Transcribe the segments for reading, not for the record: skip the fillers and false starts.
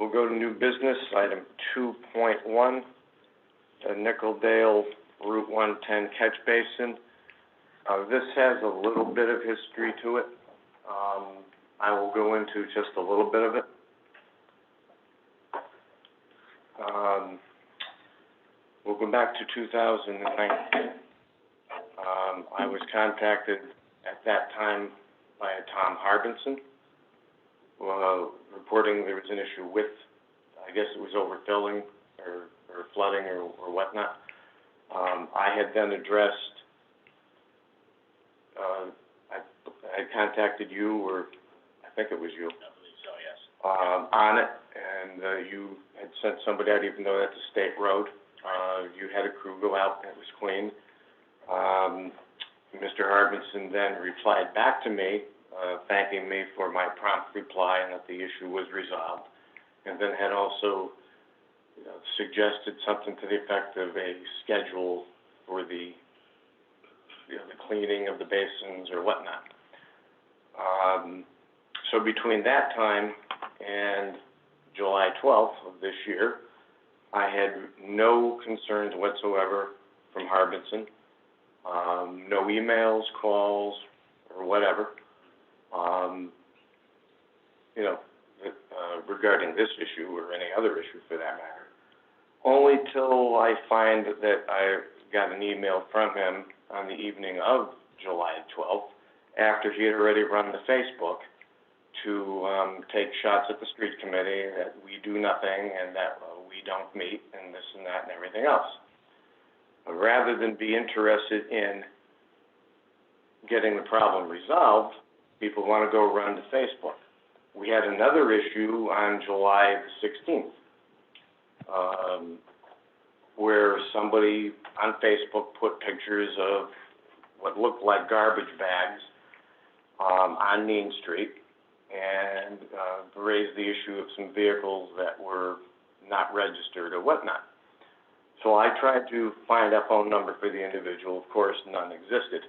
We'll go to new business, item 2.1, the Nickeldale Route 110 catch basin. This has a little bit of history to it. I will go into just a little bit of it. We'll go back to 2019. I was contacted at that time by a Tom Harbinson, reporting there was an issue with, I guess it was overfilling or flooding or whatnot. I had then addressed, I contacted you, or I think it was you. I believe so, yes. On it, and you had sent somebody out, even though that's a state road. You had a crew go out, and it was clean. Mr. Harbinson then replied back to me, thanking me for my prompt reply and that the issue was resolved, and then had also suggested something to the effect of a schedule for the cleaning of the basins or whatnot. So between that time and July 12th of this year, I had no concerns whatsoever from Harbinson, no emails, calls, or whatever, regarding this issue or any other issue for that matter. Only till I find that I got an email from him on the evening of July 12th, after he had already run the Facebook to take shots at the street committee that we do nothing and that we don't meet and this and that and everything else. Rather than be interested in getting the problem resolved, people want to go run to Facebook. We had another issue on July the 16th, where somebody on Facebook put pictures of what looked like garbage bags on Main Street and raised the issue of some vehicles that were not registered or whatnot. So I tried to find a phone number for the individual. Of course, none existed.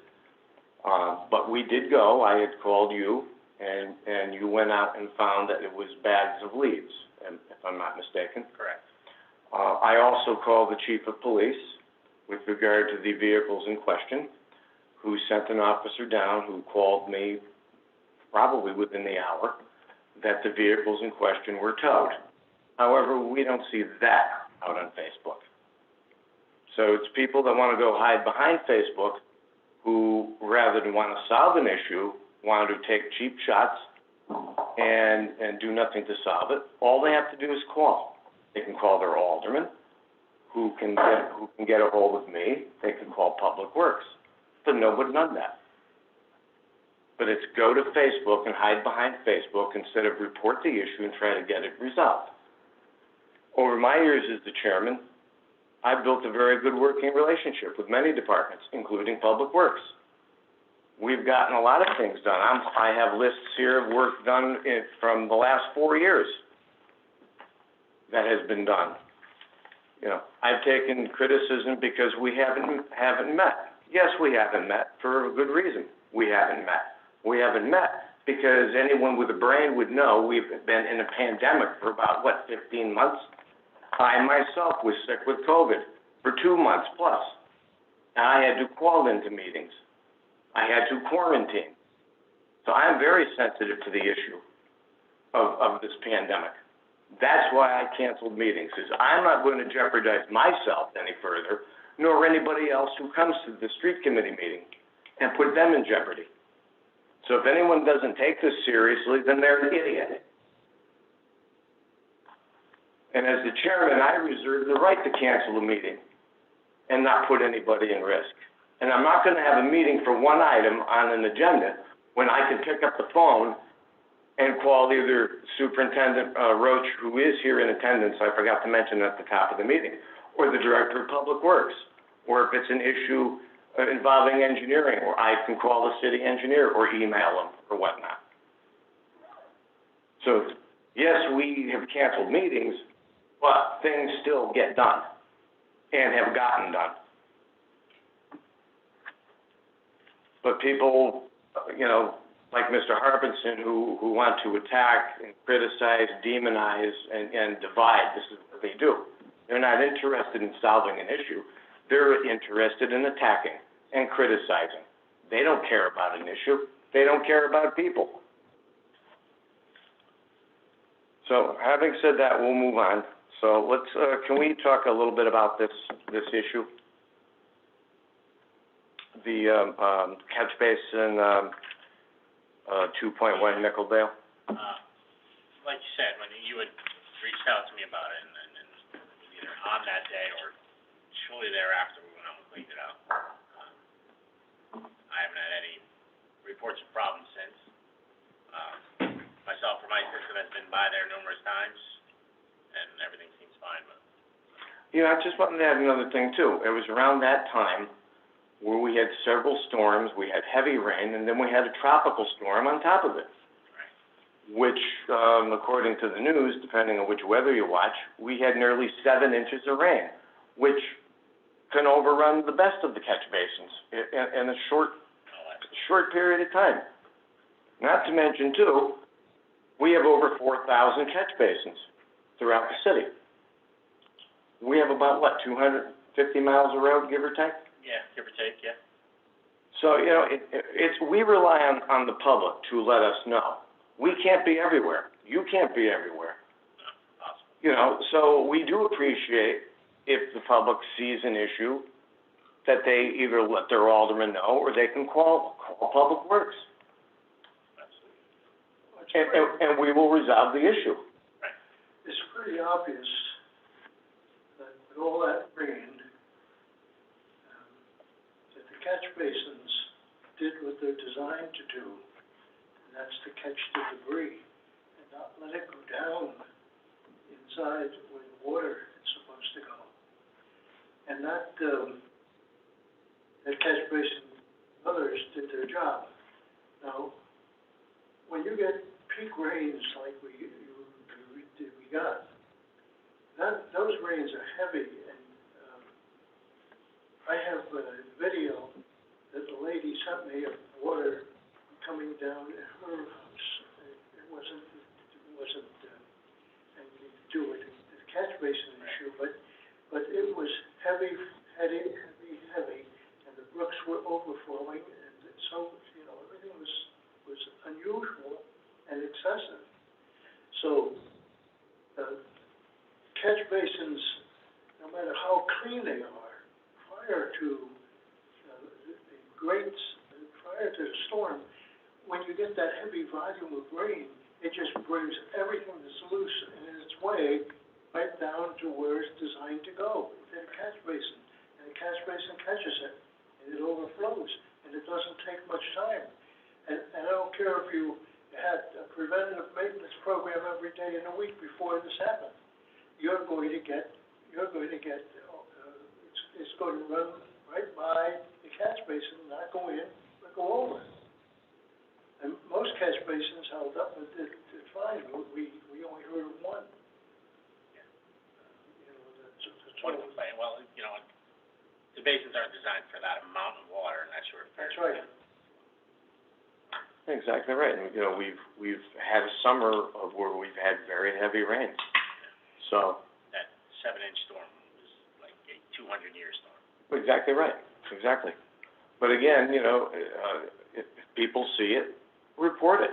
But we did go. I had called you, and you went out and found that it was bags of leaves, if I'm not mistaken. Correct. I also called the chief of police with regard to the vehicles in question, who sent an officer down who called me probably within the hour that the vehicles in question were towed. However, we don't see that out on Facebook. So it's people that want to go hide behind Facebook who, rather than want to solve an issue, want to take cheap shots and do nothing to solve it. All they have to do is call. They can call their alderman, who can get a hold of me. They can call Public Works. But nobody done that. But it's go to Facebook and hide behind Facebook instead of report the issue and try to get it resolved. Over my years as the chairman, I've built a very good working relationship with many departments, including Public Works. We've gotten a lot of things done. I have lists here of work done from the last 4 years that has been done. I've taken criticism because we haven't met. Yes, we haven't met for a good reason. We haven't met. We haven't met because anyone with a brain would know we've been in a pandemic for about, 15 months? I myself was sick with COVID for 2 months plus, and I had to call into meetings. I had to quarantine. So I'm very sensitive to the issue of this pandemic. That's why I canceled meetings, is I'm not going to jeopardize myself any further, nor anybody else who comes to the street committee meeting, and put them in jeopardy. So if anyone doesn't take this seriously, then they're an idiot. And as the chairman, I reserve the right to cancel a meeting and not put anybody in risk. And I'm not going to have a meeting for one item on an agenda when I can pick up the phone and call either Superintendent Roach, who is here in attendance, I forgot to mention at the top of the meeting, or the Director of Public Works, or if it's an issue involving engineering, or I can call the city engineer or email him or whatnot. So, yes, we have canceled meetings, but things still get done and have gotten done. But people, like Mr. Harbinson, who want to attack and criticize, demonize, and divide. This is what they do. They're not interested in solving an issue. They're interested in attacking and criticizing. They don't care about an issue. They don't care about people. So having said that, we'll move on. So let's, can we talk a little bit about this issue? The catch basin 2.1 Nickeldale? Like you said, when you had reached out to me about it, and either on that day or shortly thereafter, we went out and cleaned it out. I haven't had any reports of problems since. Myself or my system has been by there numerous times, and everything seems fine, but. Yeah, I just wanted to add another thing too. It was around that time where we had several storms, we had heavy rain, and then we had a tropical storm on top of it. Right. Which, according to the news, depending on which weather you watch, we had nearly 7 inches of rain, which can overrun the best of the catch basins in a short period of time. Not to mention too, we have over 4,000 catch basins throughout the city. We have about, 250 miles of road, give or take? Yeah, give or take, yeah. So, you know, we rely on the public to let us know. We can't be everywhere. You can't be everywhere. No, possible. You know, so we do appreciate if the public sees an issue that they either let their alderman know or they can call Public Works. And we will resolve the issue. Right. It's pretty obvious that with all that rain, that the catch basins did what they're designed to do, and that's to catch the debris and not let it go down inside where the water is supposed to go. And that catch basin, others did their job. Now, when you get peak rains like we got, those rains are heavy, and I have a video that the lady sent me of water coming down at her house. It wasn't anything to do with the catch basin issue, but it was heavy, and the brooks were overflowing, and so, you know, everything was unusual and excessive. So, catch basins, no matter how clean they are, prior to prior to the storm, when you get that heavy volume of rain, it just brings everything that's loose in its way right down to where it's designed to go, in a catch basin. And the catch basin catches it, and it overflows, and it doesn't take much time. And I don't care if you had a preventative maintenance program every day in the week before this happened. You're going to get, it's going to run right by the catch basin, not go in, but go over. And most catch basins held up and did fine. We only heard of one. Yeah. That's One complaint. Well, you know, the basins aren't designed for that amount of water, and that's your. That's right. Exactly right. And, you know, we've had a summer of where we've had very heavy rains. So. That 7-inch storm was like a 200-year storm. Exactly right. Exactly. But again, you know, if people see it, report it.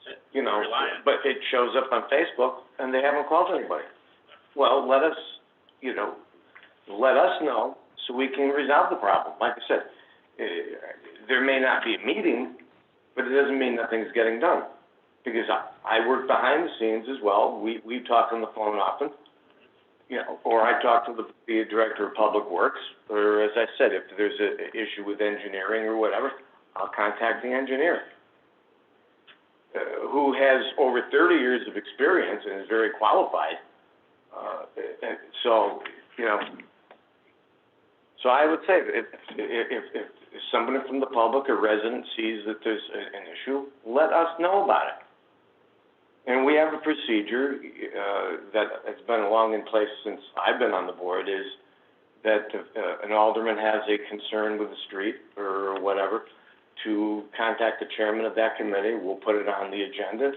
That's it. You know, but it shows up on Facebook and they haven't called anybody. Well, let us know so we can resolve the problem. Like I said, there may not be a meeting, but it doesn't mean nothing's getting done. Because I work behind the scenes as well. We talk on the phone often, you know, or I talk to the director of Public Works, or as I said, if there's an issue with engineering or whatever, I'll contact the engineer, who has over 30 years of experience and is very qualified. And so, you know, so I would say if somebody from the public or resident sees that there's an issue, let us know about it. And we have a procedure that has been long in place since I've been on the board, is that if an alderman has a concern with the street or whatever, to to contact the chairman of that committee, we'll put it on the agenda.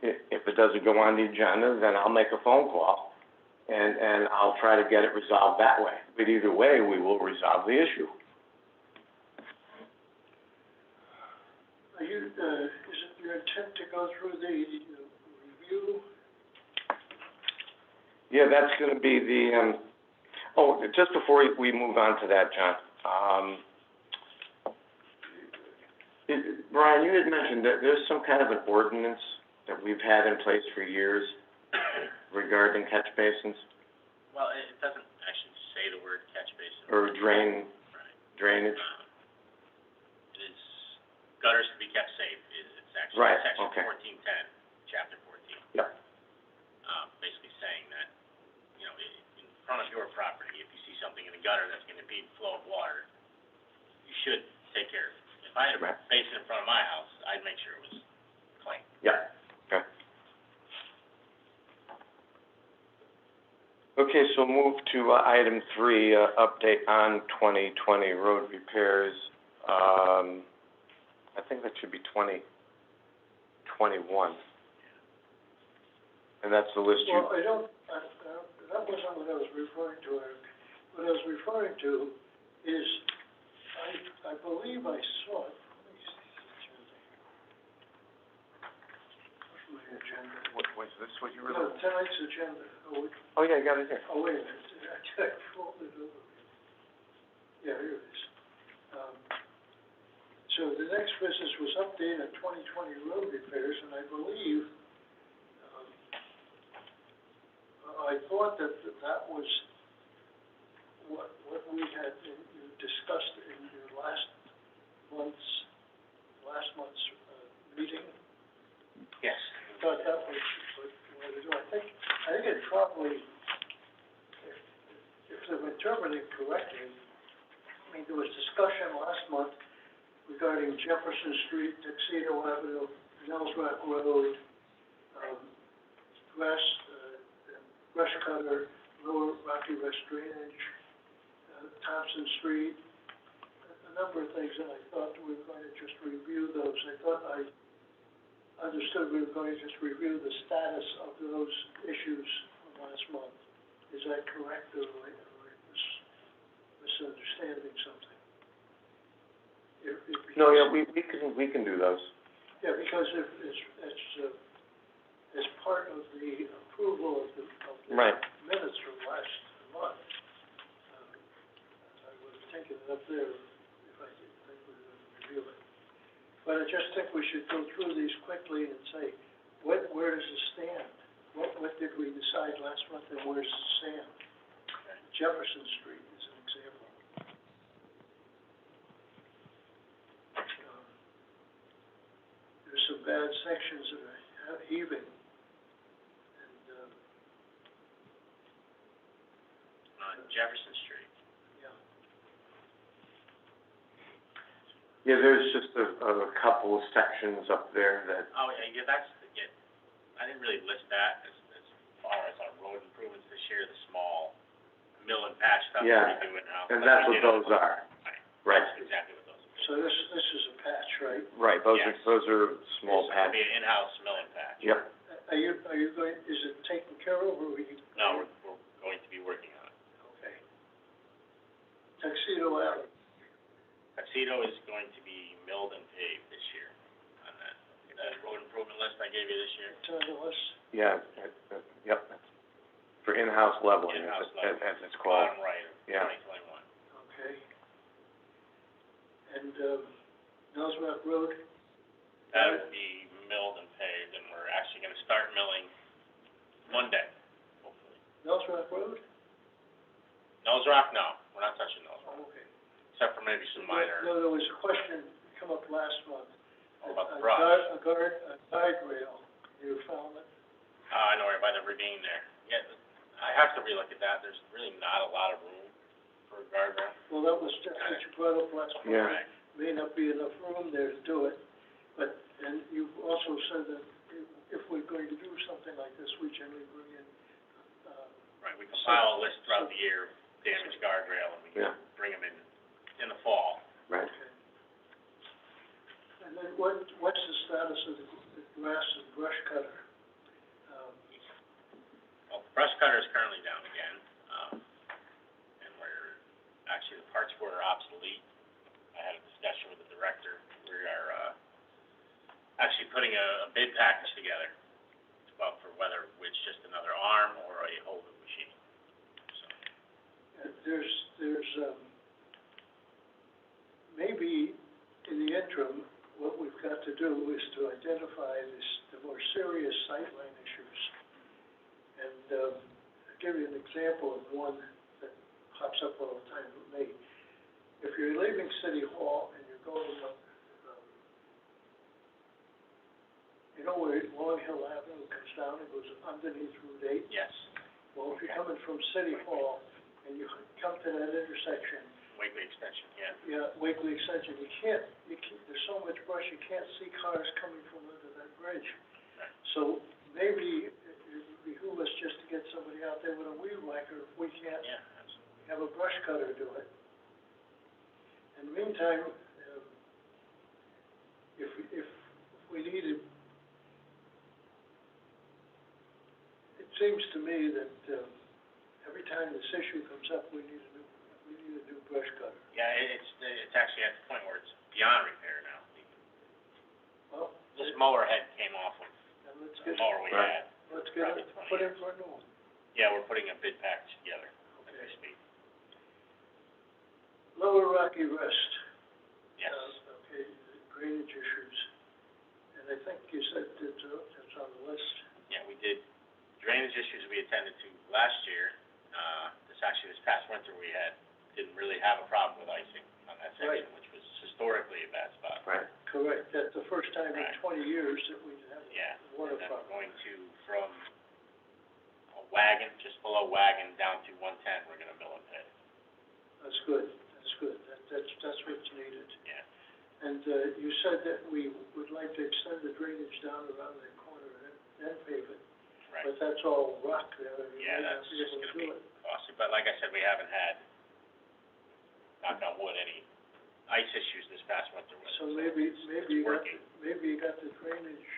If it doesn't go on the agenda, then I'll make a phone call, and I'll try to get it resolved that way. But either way, we will resolve the issue. Are you, is it your intent to go through the review? Yeah, that's gonna be the, just before we move on to that, John, Brian, you had mentioned that there's some kind of an ordinance that we've had in place for years regarding catch basins, Well, it doesn't actually say the word catch basin. or Right. drainage. It is, gutters to be kept safe, it's actually Right, section okay. 1410, chapter 14. Yep. Basically saying that, you know, in front of your property, if you see something in the gutter that's gonna impede the flow of water, you should take care of it. If I had a Right. basin in front of my house, I'd make sure it was clean. Yeah, okay. Okay, so move to item 3, update on 2020 road repairs. I think that should be 2021. And that's the list you, Well, that wasn't what I was referring to, Eric. What I was referring to is, I believe I saw it. Let me see the agenda here. Where's my agenda? what, was this what you were No, looking? tonight's agenda. Oh, yeah, I got it here. Oh, wait a minute, I folded it over. Yeah, here it is. So the next business was update on 2020 road repairs, and I believe, I thought that was what we had discussed in your last month's meeting. Yes. I thought that was what we were doing. I think it probably, if I'm interpreting correctly, I mean, there was discussion last month regarding Jefferson Street, Tuxedo Avenue, Nels Rock Road, Brush Cutter, Lower Rocky West Drainage, Thompson Street, a number of things, and I thought we were going to just review those. I thought I understood we were going to just review the status of those issues from last month. Is that correct, or am I misunderstanding something? No, yeah, we can do those. Yeah, because if as part of the approval of the Right. minutes from last month, I would have taken it up there if I didn't think we were going to review it. But I just think we should go through these quickly and say, where does it stand? What did we decide last month, and where does it stand? Okay. Jefferson Street is an example. There's some bad sections that are heaving, and, On Jefferson Street. yeah. Yeah, there's just a couple of sections up there that, Oh, yeah, I didn't really list that as far as our road improvements this year, the small mill and patch stuff Yeah, that we do in-house. and But that's we what did those are. Right. That's exactly what those are. So this is a patch, right? Right, those Yes. are small It's patches. gonna be an in-house mill and patch. Yep. Are you going, is it taken care of, or are you? No, we're going to be working on it. Okay. Tuxedo Alley, Tuxedo is going to be milled and paved this year on that road improvement list I gave you this year. it's on the list. Yeah, yep, for in-house leveling, In-house as leveling. it's called. Bottom right of Yeah. 2021. Okay. And, Nels Rock Road, That would be milled and paved, and we're actually gonna start milling Monday, hopefully. Nels Rock Road? Nose Rock, no, we're not touching Nose Rock, Okay. except for maybe some minor, No, there was a question come up last month. about the A brush. a guide rail, you found it? I know, right by the ravine there. Yeah, I have to relook at that, there's really not a lot of room for a guardrail. Well, that was just what you brought up last month. Yeah. Right. May not be enough room there to do it, but, and you also said that if we're going to do something like this, we generally bring in, Right, we compile a list throughout the year, damaged guardrail, and we Yeah. bring them in the fall. Right. actually, the parts for it are obsolete. I had a discussion with the director. We are, actually putting a bid package together, well, for whether it's just another arm or a whole new machine, so. There's, maybe in the interim, what we've got to do is to identify the more serious sightline issues. And, I'll give you an example of one that pops up all the time with me. If you're leaving City Hall and you're going up, you know where Long Hill Avenue comes down and goes underneath Route 8? Yes. Well, if you're coming from City Hall and you come to that intersection, Wakely Extension, yeah. yeah, Wakely Extension, you can't, there's so much brush, you can't see cars coming from under that bridge. Right. So maybe it would behoove us just to get somebody out there with a weed whacker if we can't Yeah, absolutely. have a brush cutter do it. In the meantime, if we needed, it seems to me that, every time this issue comes up, we need a new brush cutter. Yeah, it's actually at the point where it's beyond repair now. Well, This mower head came off of then let's the get, mower we Right. had. let's get it, probably 20 put in years. for a new one. Yeah, we're putting a bid package together as we speak. Lower Rocky Rest. Yes. Okay, the drainage issues. And I think you said that's on the list. Yeah, we did drainage issues we attended to last year. This past winter we didn't really have a problem with icing on that section, Right. which was historically a bad spot. Right. Correct, that's the first time in Right. 20 years that we have Yeah, a water and then problem. going from a wagon, just below wagon, down to 110, we're gonna mill and pave. That's good, that's what's needed. Yeah. And, you said that we would like to extend the drainage down around that corner and then pave it. Right. But that's all rock there, and you Yeah, may not that's be just able to gonna do be it. costly, but like I said, we haven't had, knock on wood, any ice issues this past winter with it. So maybe you got, working. maybe you got the drainage,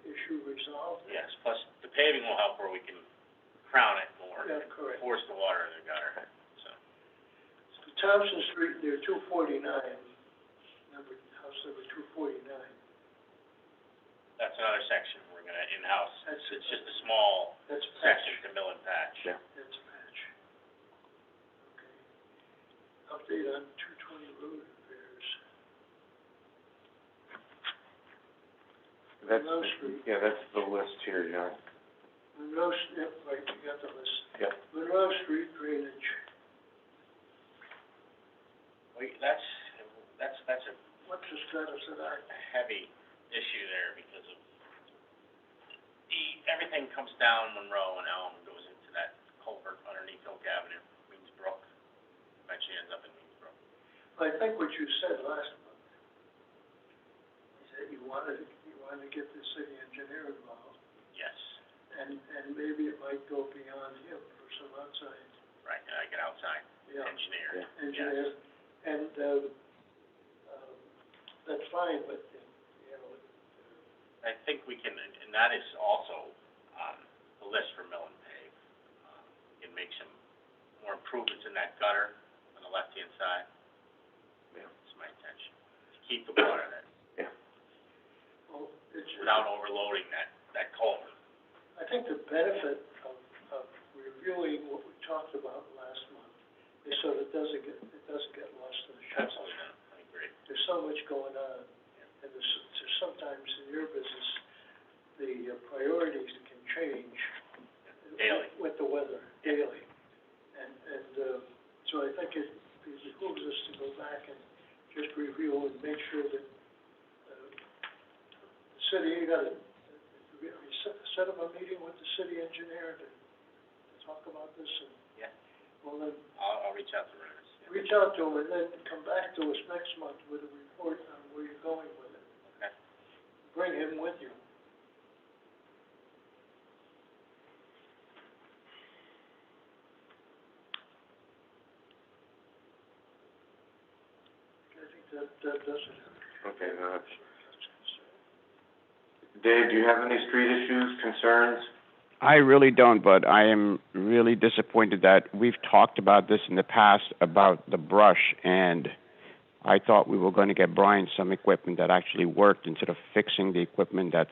issue resolved? Yes, plus the paving will help where we can crown it more. Yeah, correct. Force the water in the gutter, so. Thompson Street near 249, house number 249. That's another section we're gonna in-house. That's- It's just a small That's patch. section to mill and patch. Yeah. That's a patch. Okay. Update on 220 road repairs. That's, Monroe Street. yeah, that's the list here, John. Monroe, yep, right, you got the list. Yep. Monroe Street drainage. That's a What's the status of that? heavy issue there because of everything comes down Monroe and Elm and goes into that culvert underneath Oak Avenue, Queens Brook, eventually ends up in Queens Brook. I think what you said last month is that you wanted to get the city engineer involved, Yes, and maybe it might go beyond him for some outside, right, and I get outside yeah, engineer. Yeah. engineer. And, that's fine, but, you know, I think we can, and that is also on the list for mill and pave. We can make some more improvements in that gutter on the left-hand side. Yeah. That's my intention, to keep the water there, well, it's. without overloading that culvert. I think the benefit of reviewing what we talked about last month is so that it doesn't get lost in the shuffle. Absolutely not, I agree. There's so much going on, and there's sometimes in your business, the priorities can change. Daily. With the weather, daily. And so I think it behooves us to go back and just review and make sure that, the city, you gotta, set up a meeting with the city engineer to talk about this, and, Yeah. well, then, I'll reach out to Renus. reach out to him and then come back to us next month with a report on where you're going with it. Okay. Bring him with you. I think that does it. Okay, now it's, Dave, do you have any street issues, concerns? I really don't, but I am really disappointed that we've talked about this in the past about the brush, and I thought we were going to get Brian some equipment that actually worked instead of fixing the equipment that's,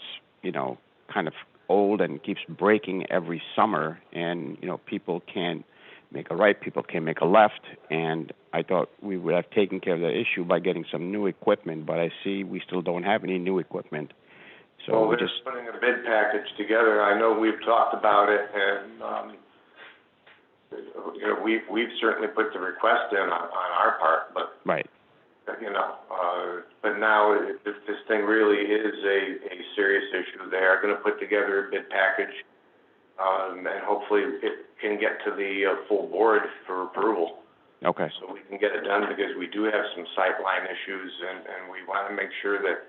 kind of old and keeps breaking every summer, and, people can't make a right, people can't make a left, and I thought we would have taken care of the issue by getting some new equipment, but I see we still don't have any new equipment. So Well, we're they're just, putting a bid package together. I know we've talked about it, and, we've certainly put the request in on our part, but, right, but now if this thing really is a serious issue, they are gonna put together a bid package, and hopefully it can get to the, full board for approval. okay, So we can get it done, because we do have some sightline issues, and we wanna make sure that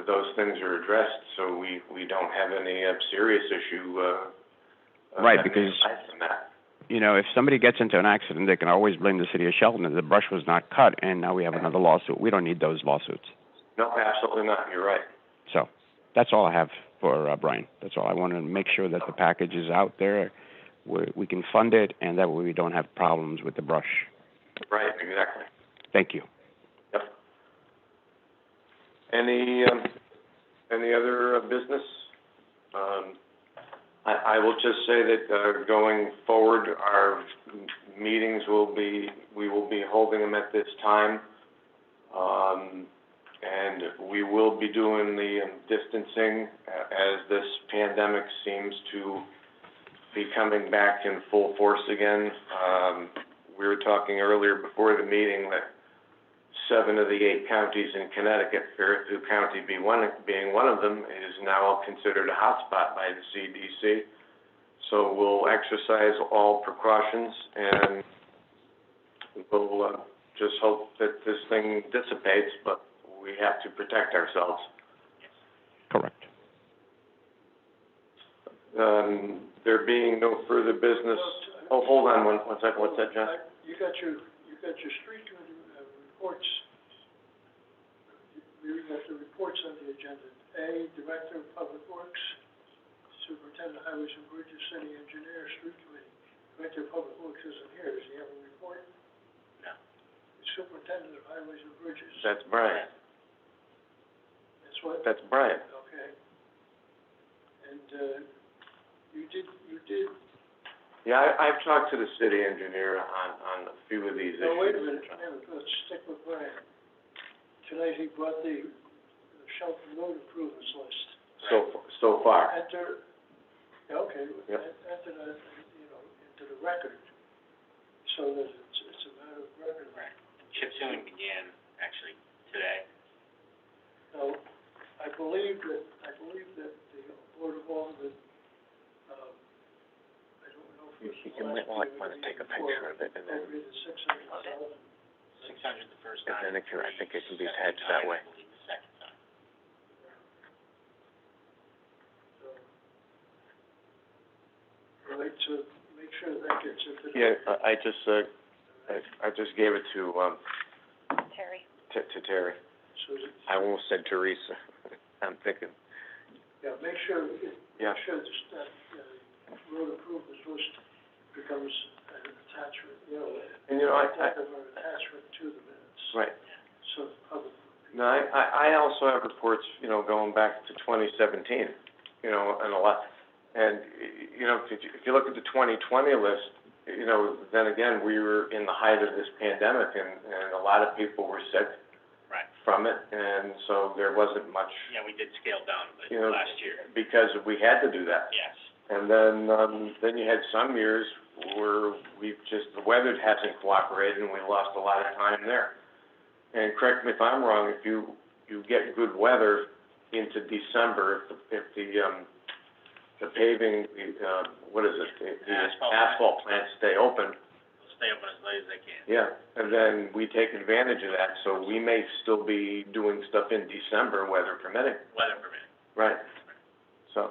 those things are addressed, so we don't have any, serious issue, right, because, aside from that. if somebody gets into an accident, they can always blame the city of Shelton that the brush was not cut, and now we have another lawsuit. We don't need those lawsuits. No, absolutely not, you're right. So, that's all I have for, Brian. That's all. I wanted to make sure that the package is out there, we can fund it, and that way we don't have problems with the brush. Right, exactly. Thank you. Yep. Any other, business? I will just say that, going forward, our meetings we will be holding them at this time. And we will be doing the distancing as this pandemic seems to be coming back in full force again. We were talking earlier before the meeting that 7 of the 8 counties in Connecticut, Fairfield County being one of them, is now considered a hotspot by the CDC. So we'll exercise all precautions, and we'll just hope that this thing dissipates, but we have to protect ourselves. Correct. There being no further business. Oh, hold on one second. What's that, John? You got your street committee, reports. We got the reports on the agenda. A, Director of Public Works, Superintendent of Highways and Bridges, City Engineer, Street Committee. Director of Public Works isn't here. Does he have a report? No. The Superintendent of Highways and Bridges. That's Brian. That's what? That's Brian. Okay. And, you did, Yeah, I've talked to the city engineer on a few of these issues. no, wait a minute, let's stick with Brian. Tonight he brought the Shelton Road improvements list. So far. Enter, okay, Yep. enter that, into the record, so that it's a matter of record. Right. Chip sealing began actually today. Now, I believe that the Board of Aldermen, I don't know if it's the last meeting want to take a picture of it, and then, appropriated $600,000. 600 the first and time. then I think it can be hedged that way. I believe the second time. So, right, so make sure that gets into the. Yeah, I just gave it to, Terry. to Terry. So that, I almost said Teresa. I'm thinking, yeah, make sure, yeah. make sure that, road improvements list becomes an attachment, And type of an attachment to the minutes. Right. So the public. No, I also have reports, going back to 2017, and a lot. And, if you look at the 2020 list, then again, we were in the height of this pandemic, and a lot of people were sick. Right. From it, and so there wasn't much, Yeah, we did scale down a bit last year. because we had to do that. Yes. And then you had some years where the weather hasn't cooperated, and we lost a lot of time there. And correct me if I'm wrong, if you get good weather into December, if the paving, what is it? The asphalt plants stay open. They'll stay open as late as they can. Yeah, and then we take advantage of that, so we may still be doing stuff in December, weather permitting. Weather permitting. Right. So,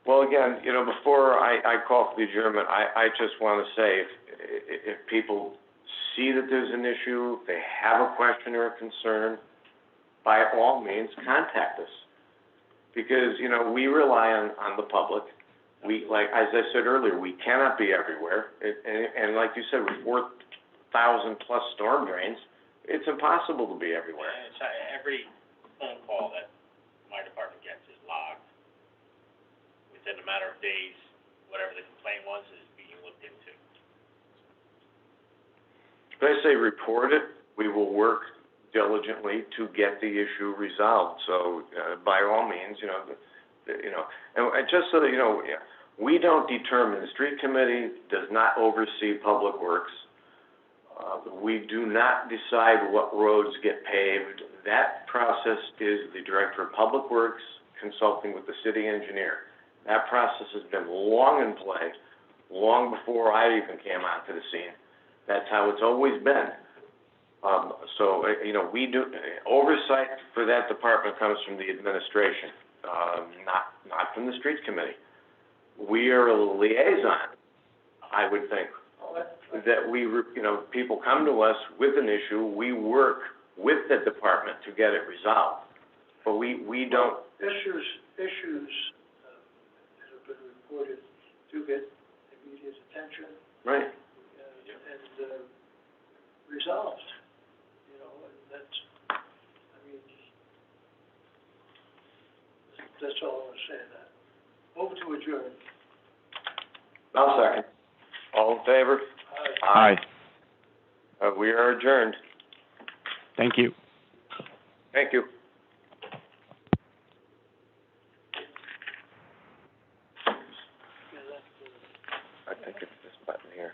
well, again, before I call for the adjournment, I just want to say, if people see that there's an issue, they have a question or a concern, by all means, contact us. Because, we rely on the public, We, like, as I said earlier, we cannot be everywhere. And like you said, with 4,000 plus storm drains, it's impossible to be everywhere. And it's, every phone call that my department gets is logged. Within a matter of days, whatever the complaint was is being looked into. If I say report it, we will work diligently to get the issue resolved. So, by all means, you know, and just so that you know, we don't determine, the street committee does not oversee public works. We do not decide what roads get paved. That process is the director of public works consulting with the city engineer. That process has been long in play, long before I even came onto the scene. That's how it's always been. So, you know, we do, oversight for that department comes from the administration, not from the streets committee. We are a liaison, I would think, that we, you know, people come to us with an issue, we work with the department to get it resolved. But we don't. Issues, that have been reported do get immediate attention. Right. And resolved, you know, and that's, I mean, that's all I'm saying, that. Move to adjourn. I'll second. All in favor? Aye. We are adjourned. Thank you. Thank you. I think it's this button here.